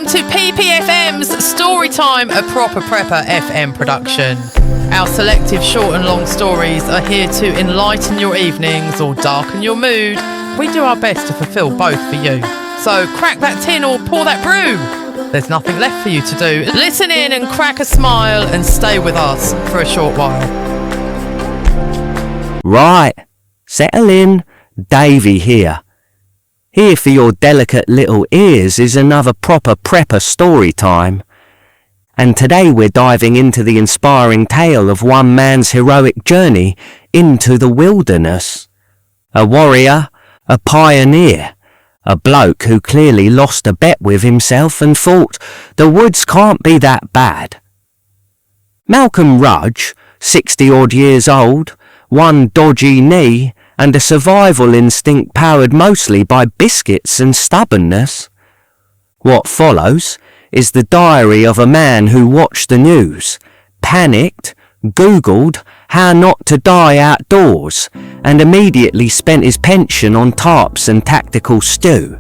to PPFM's Storytime, a proper prepper FM production. Our selective short and long stories are here to enlighten your evenings or darken your mood. We do our best to fulfil both for you. So crack that tin or pour that brew. There's nothing left for you to do. Listen in and crack a smile and stay with us for a short while. Right, settle in. Davey here. Here for your delicate little ears is another proper prepper story time. And today we're diving into the inspiring tale of one man's heroic journey into the wilderness. A warrior, a pioneer, a bloke who clearly lost a bet with himself and thought the woods can't be that bad. Malcolm Rudge, 60-odd years old, one dodgy knee, and a survival instinct powered mostly by biscuits and stubbornness. What follows is the diary of a man who watched the news, panicked, Googled how not to die outdoors, and immediately spent his pension on tarps and tactical stew.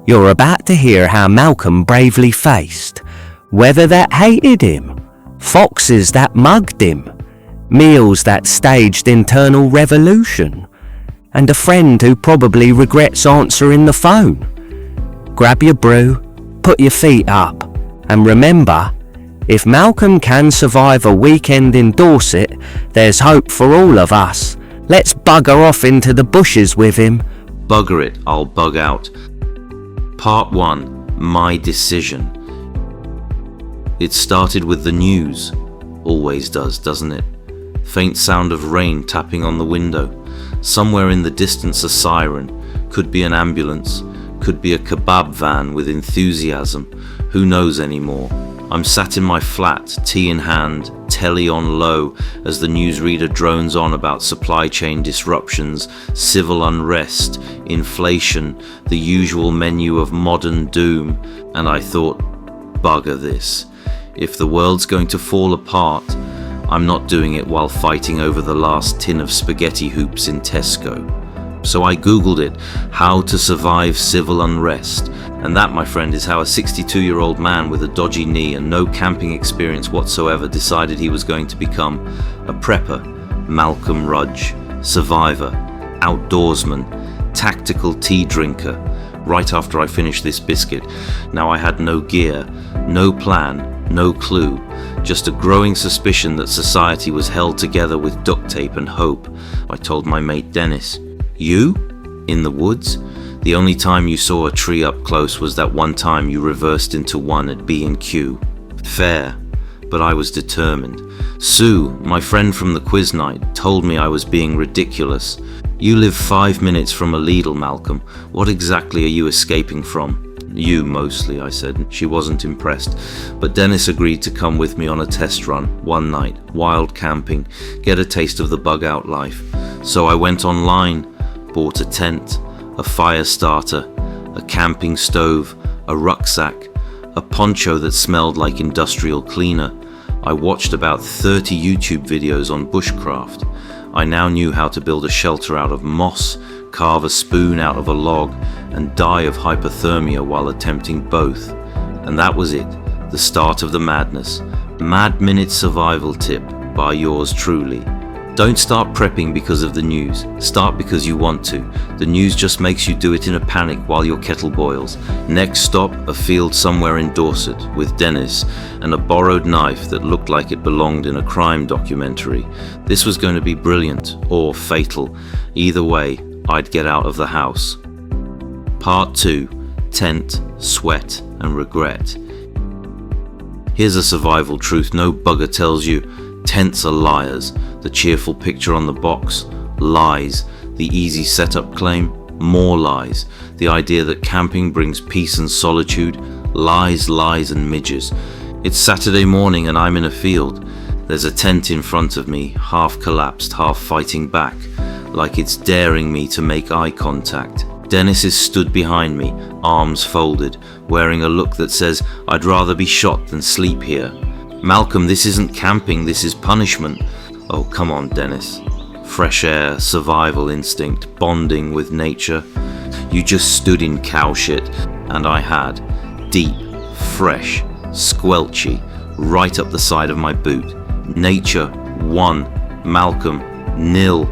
You're about to hear how Malcolm bravely faced weather that hated him, foxes that mugged him, meals that staged internal revolution, and a friend who probably regrets answering the phone. Grab your brew, put your feet up, and remember, if Malcolm can survive a weekend in Dorset, there's hope for all of us. Let's bugger off into the bushes with him. Bugger it, I'll bug out. Part 1, My Decision. It started with the news. Always does, doesn't it? Faint sound of rain tapping on the window. Somewhere in the distance a siren. Could be an ambulance. Could be a kebab van with enthusiasm. Who knows anymore? I'm sat in my flat, tea in hand, telly on low, as the newsreader drones on about supply chain disruptions, civil unrest, inflation, the usual menu of modern doom, and I thought, bugger this. If the world's going to fall apart, I'm not doing it while fighting over the last tin of spaghetti hoops in Tesco. So I googled it, how to survive civil unrest, and that, my friend, is how a 62-year-old man with a dodgy knee and no camping experience whatsoever decided he was going to become a prepper. Malcolm Rudge, survivor, outdoorsman, tactical tea drinker. Right after I finished this biscuit, now I had no gear, no plan, no clue, just a growing suspicion that society was held together with duct tape and hope. I told my mate Dennis, "You? In the woods? The only time you saw a tree up close was that one time you reversed into one at B&Q. Fair, but I was determined. Sue, my friend from the quiz night, told me I was being ridiculous. You live 5 minutes from a Lidl, Malcolm. What exactly are you escaping from?" "You mostly," I said. She wasn't impressed, but Dennis agreed to come with me on a test run one night, wild camping, get a taste of the bug out life. So I went online, bought a tent, a fire starter, a camping stove, a rucksack, a poncho that smelled like industrial cleaner. I watched about 30 YouTube videos on bushcraft. I now knew how to build a shelter out of moss, carve a spoon out of a log, and die of hypothermia while attempting both. And that was it, the start of the madness. Mad Minute Survival Tip by yours truly. Don't start prepping because of the news. Start because you want to. The news just makes you do it in a panic while your kettle boils. Next stop, a field somewhere in Dorset with Dennis and a borrowed knife that looked like it belonged in a crime documentary. This was going to be brilliant or fatal. Either way, I'd get out of the house. Part 2, Tent, Sweat and Regret. Here's a survival truth no bugger tells you. Tents are liars. The cheerful picture on the box, lies. The easy setup claim, more lies. The idea that camping brings peace and solitude, lies, lies and midges. It's Saturday morning and I'm in a field. There's a tent in front of me, half collapsed, half fighting back, like it's daring me to make eye contact. Dennis is stood behind me, arms folded, wearing a look that says, "I'd rather be shot than sleep here." "Malcolm, this isn't camping, this is punishment." "Oh, come on, Dennis." Fresh air, survival instinct, bonding with nature. You just stood in cow shit, and I had. Deep, fresh, squelchy, right up the side of my boot. Nature, 1. Malcolm, 0.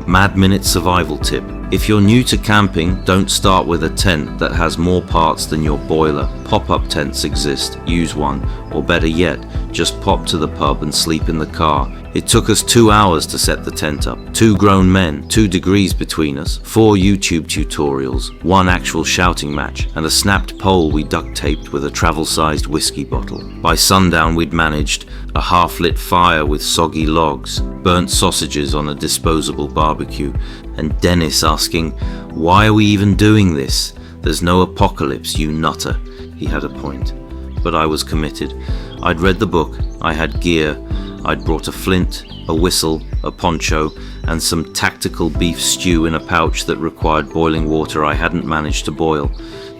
Mad Minute survival tip. If you're new to camping, don't start with a tent that has more parts than your boiler. Pop-up tents exist, use one, or better yet, just pop to the pub and sleep in the car. It took us 2 hours to set the tent up. 2 grown men, 2 degrees between us, 4 YouTube tutorials, 1 actual shouting match, and a snapped pole we duct taped with a travel-sized whiskey bottle. By sundown we'd managed a half-lit fire with soggy logs, burnt sausages on a disposable barbecue, and Dennis asking, "Why are we even doing this? There's no apocalypse, you nutter." He had a point. But I was committed. I'd read the book, I had gear, I'd brought a flint, a whistle, a poncho, and some tactical beef stew in a pouch that required boiling water I hadn't managed to boil.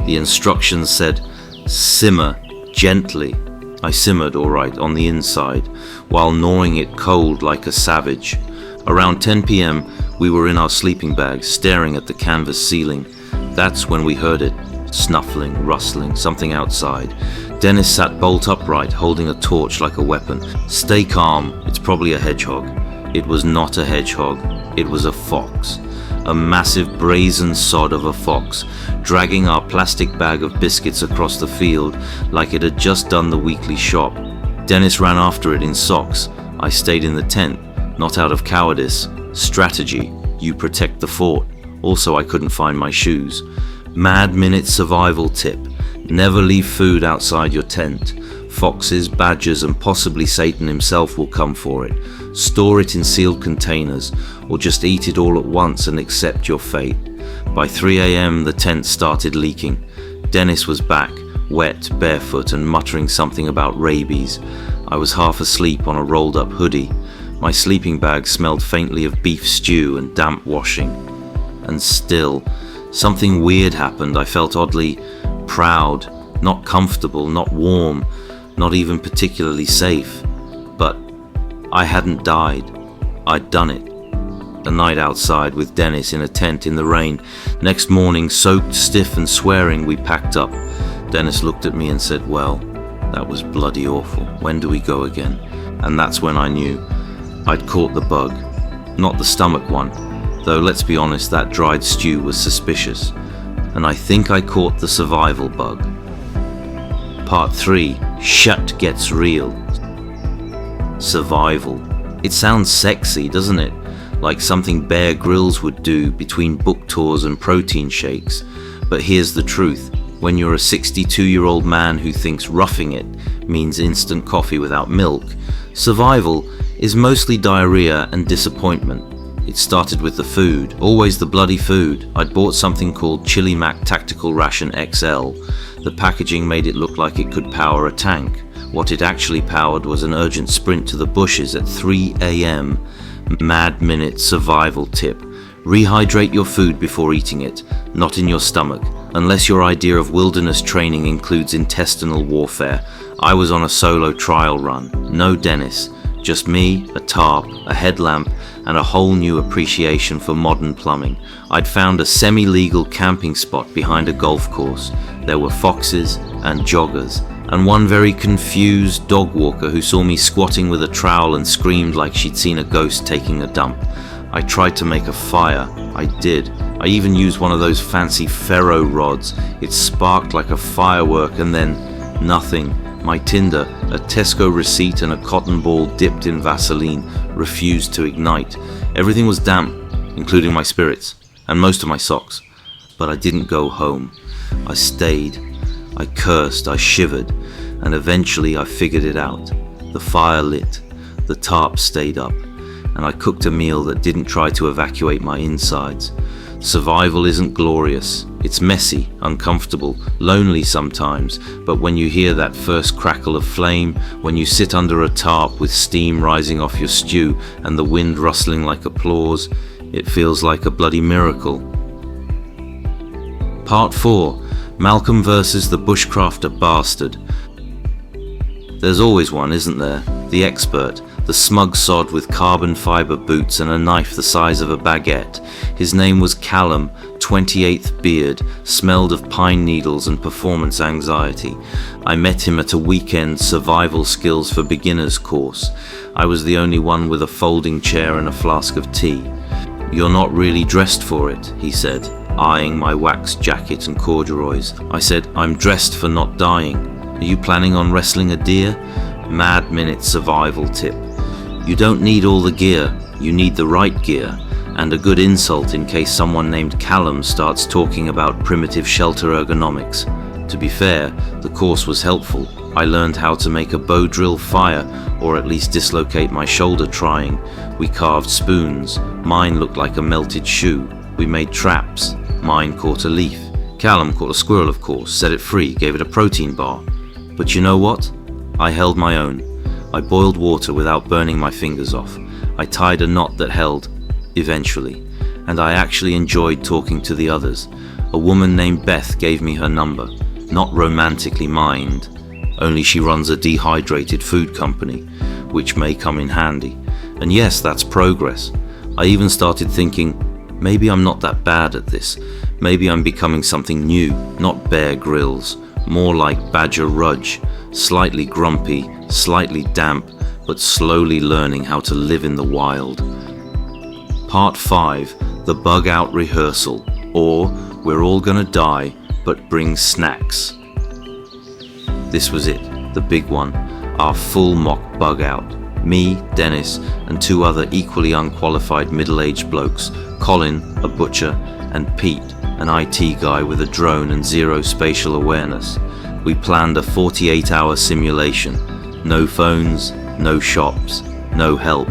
The instructions said, "Simmer gently." I simmered all right on the inside, while gnawing it cold like a savage. Around 10 p.m, we were in our sleeping bags, staring at the canvas ceiling. That's when we heard it. Snuffling, rustling, something outside. Dennis sat bolt upright, holding a torch like a weapon. "Stay calm, it's probably a hedgehog." It was not a hedgehog, it was a fox. A massive brazen sod of a fox, dragging our plastic bag of biscuits across the field like it had just done the weekly shop. Dennis ran after it in socks. I stayed in the tent, not out of cowardice. Strategy, you protect the fort. Also, I couldn't find my shoes. Mad Minute survival tip. Never leave food outside your tent. Foxes, badgers, and possibly Satan himself will come for it. Store it in sealed containers, or just eat it all at once and accept your fate. By 3 a.m, the tent started leaking. Dennis was back, wet, barefoot, and muttering something about rabies. I was half asleep on a rolled up hoodie. My sleeping bag smelled faintly of beef stew and damp washing. And still, something weird happened. I felt oddly proud, not comfortable, not warm, not even particularly safe. But I hadn't died. I'd done it. A night outside with Dennis in a tent in the rain. Next morning, soaked, stiff and swearing, we packed up. Dennis looked at me and said, "Well, that was bloody awful. When do we go again?" And that's when I knew. I'd caught the bug. Not the stomach one, though let's be honest, that dried stew was suspicious. And I think I caught the survival bug. Part 3, Shut Gets Real. Survival. It sounds sexy, doesn't it? Like something Bear Grylls would do between book tours and protein shakes. But here's the truth. When you're a 62-year-old man who thinks roughing it means instant coffee without milk, survival is mostly diarrhea and disappointment. It started with the food, always the bloody food. I'd bought something called Chili Mac Tactical Ration XL. The packaging made it look like it could power a tank. What it actually powered was an urgent sprint to the bushes at 3 a.m. Mad Minute survival tip. Rehydrate your food before eating it, not in your stomach, unless your idea of wilderness training includes intestinal warfare. I was on a solo trial run. No Dennis. Just me, a tarp, a headlamp, and a whole new appreciation for modern plumbing. I'd found a semi-legal camping spot behind a golf course. There were foxes and joggers, and one very confused dog walker who saw me squatting with a trowel and screamed like she'd seen a ghost taking a dump. I tried to make a fire. I did. I even used one of those fancy ferro rods. It sparked like a firework and then nothing. My tinder, a Tesco receipt and a cotton ball dipped in Vaseline, refused to ignite. Everything was damp, including my spirits, and most of my socks. But I didn't go home. I stayed. I cursed, I shivered, and eventually I figured it out. The fire lit, the tarp stayed up, and I cooked a meal that didn't try to evacuate my insides. Survival isn't glorious. It's messy, uncomfortable, lonely sometimes, but when you hear that first crackle of flame, when you sit under a tarp with steam rising off your stew and the wind rustling like applause, it feels like a bloody miracle. Part 4. Malcolm versus the bushcrafter bastard. There's always one, isn't there? The expert. The smug sod with carbon fibre boots and a knife the size of a baguette. His name was Callum, 28th beard, smelled of pine needles and performance anxiety. I met him at a weekend survival skills for beginners course. I was the only one with a folding chair and a flask of tea. "You're not really dressed for it," he said, eyeing my wax jacket and corduroys. I said, "I'm dressed for not dying. Are you planning on wrestling a deer?" Mad minute survival tip. You don't need all the gear, you need the right gear. And a good insult in case someone named Callum starts talking about primitive shelter ergonomics. To be fair, the course was helpful. I learned how to make a bow drill fire, or at least dislocate my shoulder trying. We carved spoons. Mine looked like a melted shoe. We made traps. Mine caught a leaf. Callum caught a squirrel, of course, set it free, gave it a protein bar. But you know what? I held my own. I boiled water without burning my fingers off. I tied a knot that held, eventually, and I actually enjoyed talking to the others. A woman named Beth gave me her number, not romantically mined, only she runs a dehydrated food company, which may come in handy. And yes, that's progress. I even started thinking, maybe I'm not that bad at this. Maybe I'm becoming something new, not Bear Grylls, more like Badger Rudge, slightly grumpy, slightly damp, but slowly learning how to live in the wild. Part 5, the bug out rehearsal, or we're all gonna die, but bring snacks. This was it, the big one, our full mock bug out. Me, Dennis, and 2 other equally unqualified middle-aged blokes, Colin, a butcher, and Pete, an IT guy with a drone and 0 spatial awareness. We planned a 48-hour simulation. No phones, no shops, no help,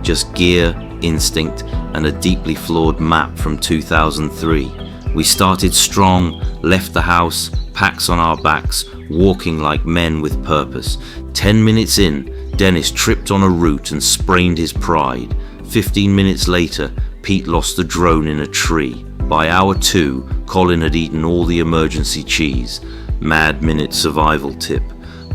just gear, instinct, and a deeply flawed map from 2003. We started strong, left the house, packs on our backs, walking like men with purpose. 10 minutes in, Dennis tripped on a root and sprained his pride. 15 minutes later, Pete lost the drone in a tree. By hour 2, Colin had eaten all the emergency cheese. Mad minute survival tip.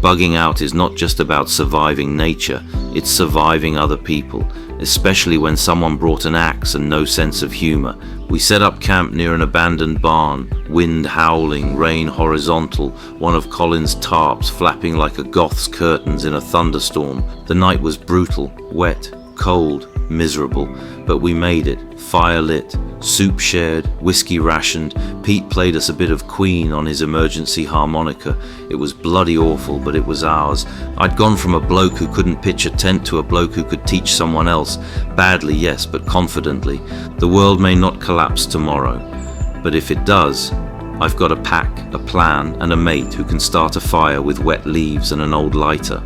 Bugging out is not just about surviving nature, it's surviving other people, especially when someone brought an axe and no sense of humor. We set up camp near an abandoned barn, wind howling, rain horizontal, one of Colin's tarps flapping like a goth's curtains in a thunderstorm. The night was brutal, wet, cold, miserable, but we made it. Fire lit, soup shared, whiskey rationed. Pete played us a bit of Queen on his emergency harmonica. It was bloody awful, but it was ours. I'd gone from a bloke who couldn't pitch a tent to a bloke who could teach someone else. Badly, yes, but confidently. The world may not collapse tomorrow, but if it does, I've got a pack, a plan, and a mate who can start a fire with wet leaves and an old lighter.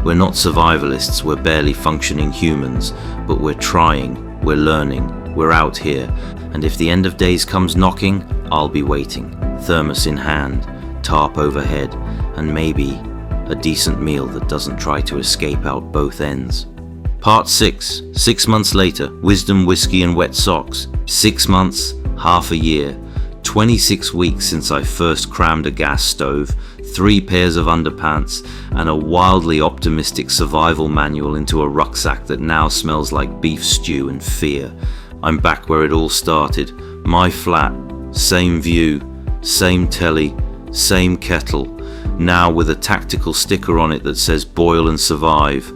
We're not survivalists, we're barely functioning humans, but we're trying, we're learning, we're out here, and if the end of days comes knocking, I'll be waiting, thermos in hand, tarp overhead, and maybe a decent meal that doesn't try to escape out both ends. Part 6, 6 months later, wisdom, whiskey and wet socks. 6 months, half a year, 26 weeks since I first crammed a gas stove, 3 pairs of underpants, and a wildly optimistic survival manual into a rucksack that now smells like beef stew and fear. I'm back where it all started. My flat, same view, same telly, same kettle, now with a tactical sticker on it that says boil and survive.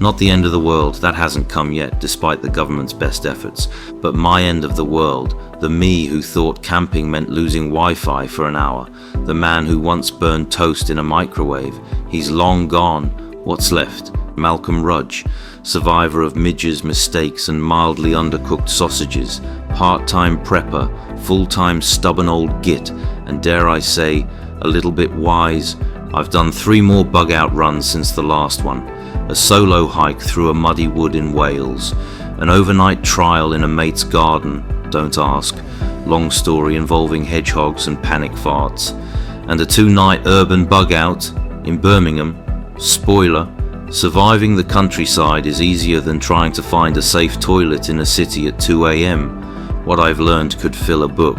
Not the end of the world, that hasn't come yet, despite the government's best efforts, but my end of the world, the me who thought camping meant losing Wi-Fi for an hour, the man who once burned toast in a microwave. He's long gone. What's left? Malcolm Rudge, survivor of midges, mistakes and mildly undercooked sausages, part-time prepper, full-time stubborn old git, and dare I say, a little bit wise. I've done 3 more bug-out runs since the last one. A solo hike through a muddy wood in Wales, an overnight trial in a mate's garden, don't ask, long story involving hedgehogs and panic farts, and a 2-night urban bug-out in Birmingham. Spoiler, surviving the countryside is easier than trying to find a safe toilet in a city at 2 a.m. What I've learned could fill a book,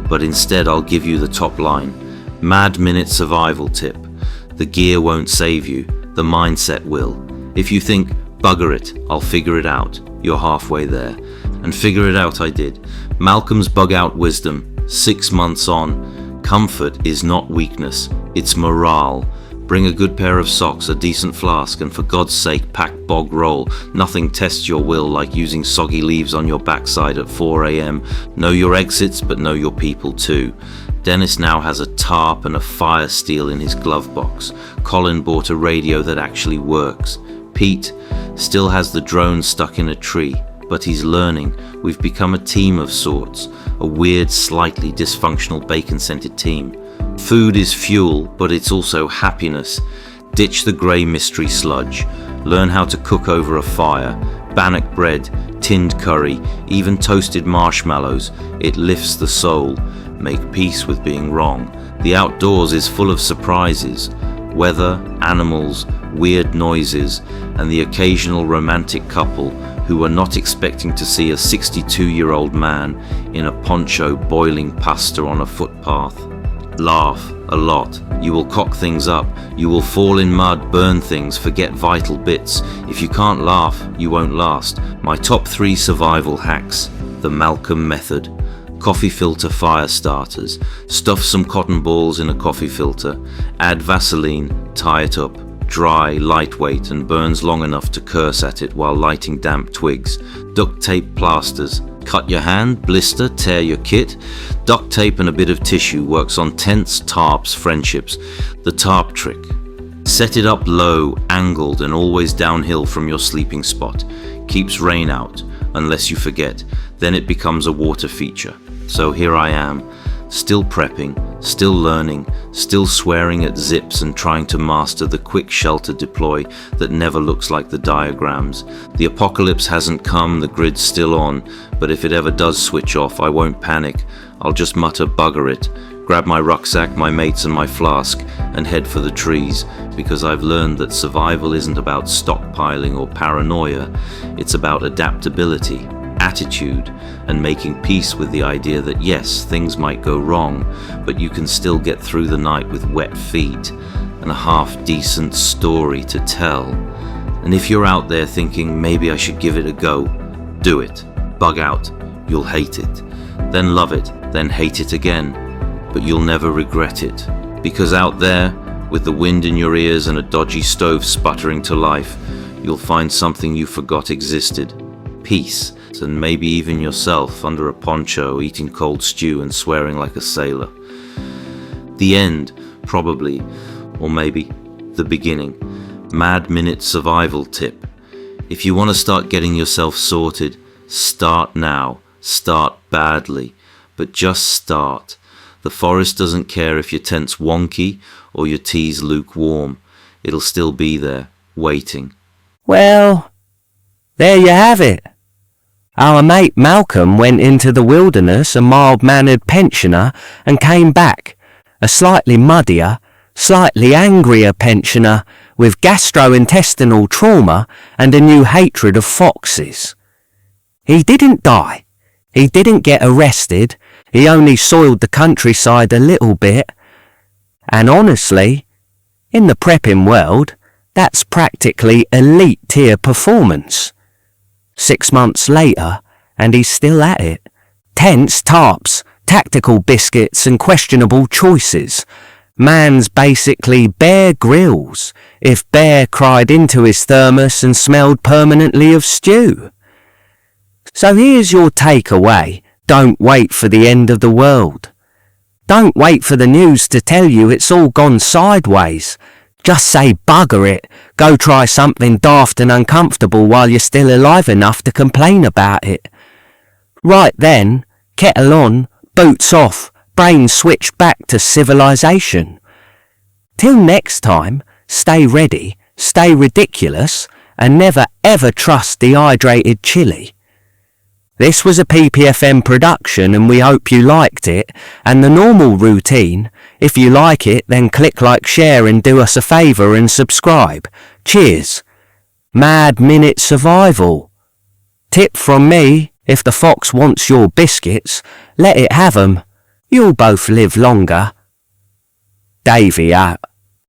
but instead I'll give you the top line. Mad minute survival tip. The gear won't save you, the mindset will. If you think, bugger it, I'll figure it out, you're halfway there. And figure it out I did. Malcolm's bug out wisdom, 6 months on. Comfort is not weakness, it's morale. Bring a good pair of socks, a decent flask, and for God's sake pack bog roll. Nothing tests your will like using soggy leaves on your backside at 4 a.m. Know your exits, but know your people too. Dennis now has a tarp and a fire steel in his glove box. Colin bought a radio that actually works. Pete still has the drone stuck in a tree, but he's learning. We've become a team of sorts, a weird, slightly dysfunctional bacon-scented team. Food is fuel, but it's also happiness. Ditch the grey mystery sludge. Learn how to cook over a fire. Bannock bread, tinned curry, even toasted marshmallows. It lifts the soul. Make peace with being wrong. The outdoors is full of surprises. Weather, animals, weird noises, and the occasional romantic couple who are not expecting to see a 62-year-old man in a poncho boiling pasta on a footpath. Laugh a lot. You will cock things up. You will fall in mud, burn things, forget vital bits. If you can't laugh, you won't last. My top 3 survival hacks. The Malcolm method. Coffee filter fire starters. Stuff some cotton balls in a coffee filter. Add Vaseline, tie it up. Dry, lightweight, and burns long enough to curse at it while lighting damp twigs. Duct tape plasters. Cut your hand, blister, tear your kit. Duct tape and a bit of tissue works on tents, tarps, friendships. The tarp trick. Set it up low, angled, and always downhill from your sleeping spot. Keeps rain out, unless you forget. Then it becomes a water feature. So here I am, still prepping, still learning, still swearing at zips and trying to master the quick shelter deploy that never looks like the diagrams. The apocalypse hasn't come, the grid's still on, but if it ever does switch off, I won't panic. I'll just mutter bugger it, grab my rucksack, my mates and my flask, and head for the trees, because I've learned that survival isn't about stockpiling or paranoia, it's about adaptability, attitude, and making peace with the idea that yes, things might go wrong, but you can still get through the night with wet feet and a half-decent story to tell. And if you're out there thinking maybe I should give it a go, do it. Bug out. You'll hate it. Then love it. Then hate it again. But you'll never regret it. Because out there, with the wind in your ears and a dodgy stove sputtering to life, you'll find something you forgot existed. Peace. And maybe even yourself under a poncho eating cold stew and swearing like a sailor. The end, probably, or maybe the beginning. Mad minute survival tip. If you want to start getting yourself sorted, start now. Start badly, but just start. The forest doesn't care if your tent's wonky or your tea's lukewarm. It'll still be there, waiting. Well, there you have it. Our mate Malcolm went into the wilderness a mild-mannered pensioner and came back, a slightly muddier, slightly angrier pensioner with gastrointestinal trauma and a new hatred of foxes. He didn't die. He didn't get arrested. He only soiled the countryside a little bit. And honestly, in the prepping world, that's practically elite tier performance. 6 months later, and he's still at it. Tents, tarps, tactical biscuits and questionable choices. Man's basically Bear Grylls, if Bear cried into his thermos and smelled permanently of stew. So here's your takeaway. Don't wait for the end of the world. Don't wait for the news to tell you it's all gone sideways. Just say bugger it, go try something daft and uncomfortable while you're still alive enough to complain about it. Right then, kettle on, boots off, brain switched back to civilization. Till next time, stay ready, stay ridiculous, and never ever trust dehydrated chili. This was a PPFM production and we hope you liked it, and the normal routine, if you like it then click like, share and do us a favour and subscribe. Cheers. Mad minute survival. Tip from me, if the fox wants your biscuits, let it have 'em. You'll both live longer. Davey out.